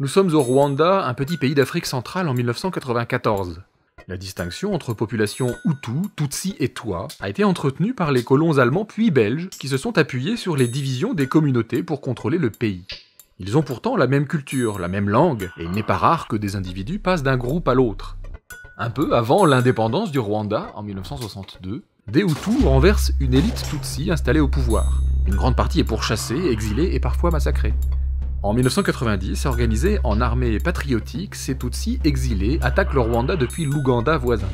Nous sommes au Rwanda, un petit pays d'Afrique centrale en 1994. La distinction entre populations Hutu, Tutsi et Twa a été entretenue par les colons allemands puis belges qui se sont appuyés sur les divisions des communautés pour contrôler le pays. Ils ont pourtant la même culture, la même langue, et il n'est pas rare que des individus passent d'un groupe à l'autre. Un peu avant l'indépendance du Rwanda, en 1962, des Hutus renversent une élite Tutsi installée au pouvoir. Une grande partie est pourchassée, exilée et parfois massacrée. En 1990, organisés en armée patriotique, ces Tutsis exilés attaquent le Rwanda depuis l'Ouganda voisin.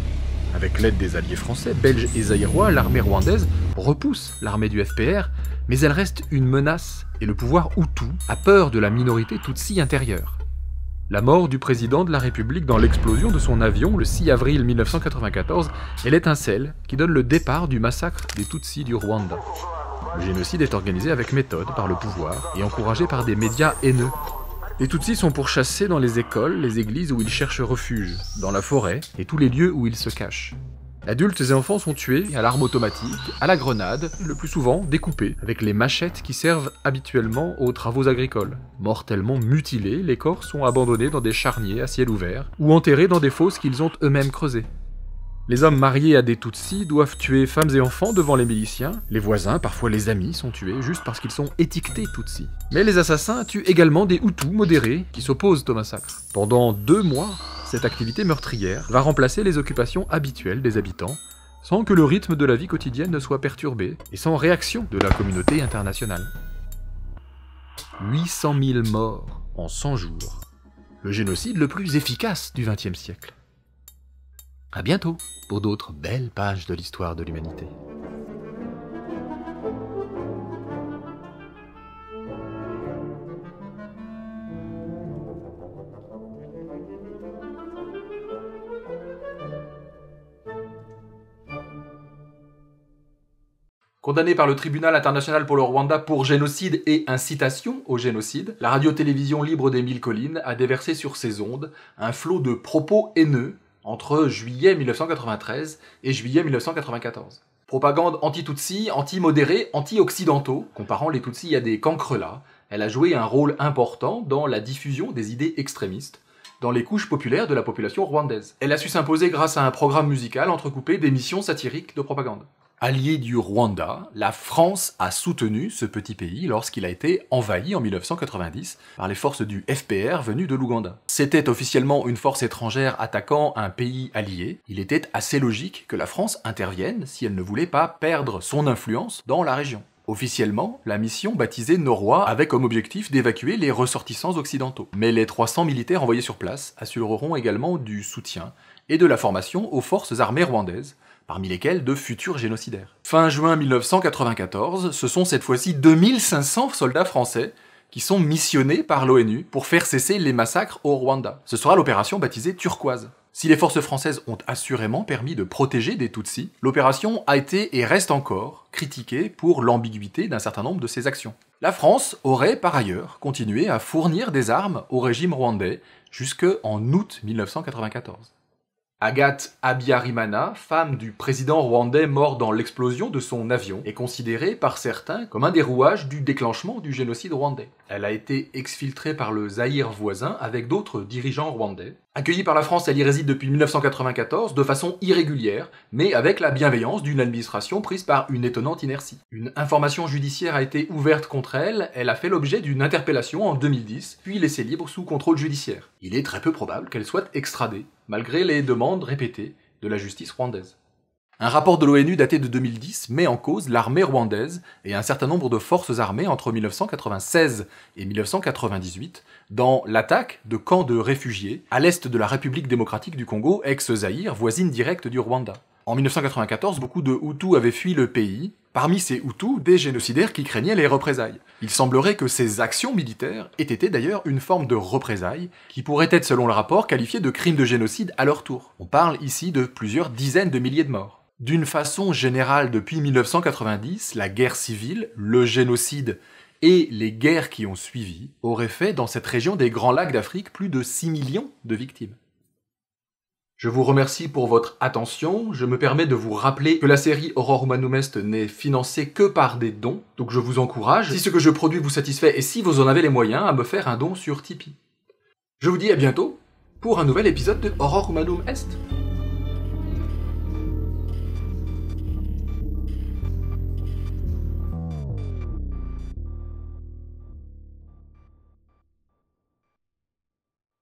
Avec l'aide des alliés français, belges et zaïrois, l'armée rwandaise repousse l'armée du FPR, mais elle reste une menace et le pouvoir Hutu a peur de la minorité Tutsi intérieure. La mort du président de la République dans l'explosion de son avion le 6 avril 1994 est l'étincelle qui donne le départ du massacre des Tutsis du Rwanda. Le génocide est organisé avec méthode par le pouvoir et encouragé par des médias haineux. Les Tutsis sont pourchassés dans les écoles, les églises où ils cherchent refuge, dans la forêt et tous les lieux où ils se cachent. Adultes et enfants sont tués à l'arme automatique, à la grenade, le plus souvent découpés, avec les machettes qui servent habituellement aux travaux agricoles. Mortellement mutilés, les corps sont abandonnés dans des charniers à ciel ouvert, ou enterrés dans des fosses qu'ils ont eux-mêmes creusées. Les hommes mariés à des Tutsis doivent tuer femmes et enfants devant les miliciens. Les voisins, parfois les amis, sont tués juste parce qu'ils sont étiquetés Tutsis. Mais les assassins tuent également des Hutus modérés qui s'opposent au massacre. Pendant 2 mois, cette activité meurtrière va remplacer les occupations habituelles des habitants, sans que le rythme de la vie quotidienne ne soit perturbé et sans réaction de la communauté internationale. 800 000 morts en 100 jours. Le génocide le plus efficace du XXe siècle. À bientôt pour d'autres belles pages de l'histoire de l'humanité. Condamnée par le tribunal international pour le Rwanda pour génocide et incitation au génocide, la radio-télévision libre des Mille Collines a déversé sur ses ondes un flot de propos haineux entre juillet 1993 et juillet 1994. Propagande anti-Tutsi, anti-modérés, anti-occidentaux, comparant les Tutsis à des cancrelats, elle a joué un rôle important dans la diffusion des idées extrémistes dans les couches populaires de la population rwandaise. Elle a su s'imposer grâce à un programme musical entrecoupé d'émissions satiriques de propagande. Allié du Rwanda, la France a soutenu ce petit pays lorsqu'il a été envahi en 1990 par les forces du FPR venues de l'Ouganda. C'était officiellement une force étrangère attaquant un pays allié. Il était assez logique que la France intervienne si elle ne voulait pas perdre son influence dans la région. Officiellement, la mission baptisée Noroi avait comme objectif d'évacuer les ressortissants occidentaux. Mais les 300 militaires envoyés sur place assureront également du soutien et de la formation aux forces armées rwandaises, parmi lesquels de futurs génocidaires. Fin juin 1994, ce sont cette fois-ci 2500 soldats français qui sont missionnés par l'ONU pour faire cesser les massacres au Rwanda. Ce sera l'opération baptisée Turquoise. Si les forces françaises ont assurément permis de protéger des Tutsis, l'opération a été et reste encore critiquée pour l'ambiguïté d'un certain nombre de ses actions. La France aurait par ailleurs continué à fournir des armes au régime rwandais jusqu'en août 1994. Agathe Habyarimana, femme du président rwandais mort dans l'explosion de son avion, est considérée par certains comme un des rouages du déclenchement du génocide rwandais. Elle a été exfiltrée par le Zaïre voisin avec d'autres dirigeants rwandais. Accueillie par la France, elle y réside depuis 1994 de façon irrégulière, mais avec la bienveillance d'une administration prise par une étonnante inertie. Une information judiciaire a été ouverte contre elle, elle a fait l'objet d'une interpellation en 2010, puis laissée libre sous contrôle judiciaire. Il est très peu probable qu'elle soit extradée, malgré les demandes répétées de la justice rwandaise. Un rapport de l'ONU daté de 2010 met en cause l'armée rwandaise et un certain nombre de forces armées entre 1996 et 1998 dans l'attaque de camps de réfugiés à l'est de la République démocratique du Congo, ex-Zaïre, voisine directe du Rwanda. En 1994, beaucoup de Hutus avaient fui le pays. Parmi ces Hutus, des génocidaires qui craignaient les représailles. Il semblerait que ces actions militaires aient été d'ailleurs une forme de représailles qui pourrait être, selon le rapport, qualifiée de crimes de génocide à leur tour. On parle ici de plusieurs dizaines de milliers de morts. D'une façon générale, depuis 1990, la guerre civile, le génocide et les guerres qui ont suivi auraient fait dans cette région des Grands Lacs d'Afrique plus de 6 millions de victimes. Je vous remercie pour votre attention. Je me permets de vous rappeler que la série Horror Humanum Est n'est financée que par des dons, donc je vous encourage, si ce que je produis vous satisfait et si vous en avez les moyens, à me faire un don sur Tipeee. Je vous dis à bientôt pour un nouvel épisode de Horror Humanum Est.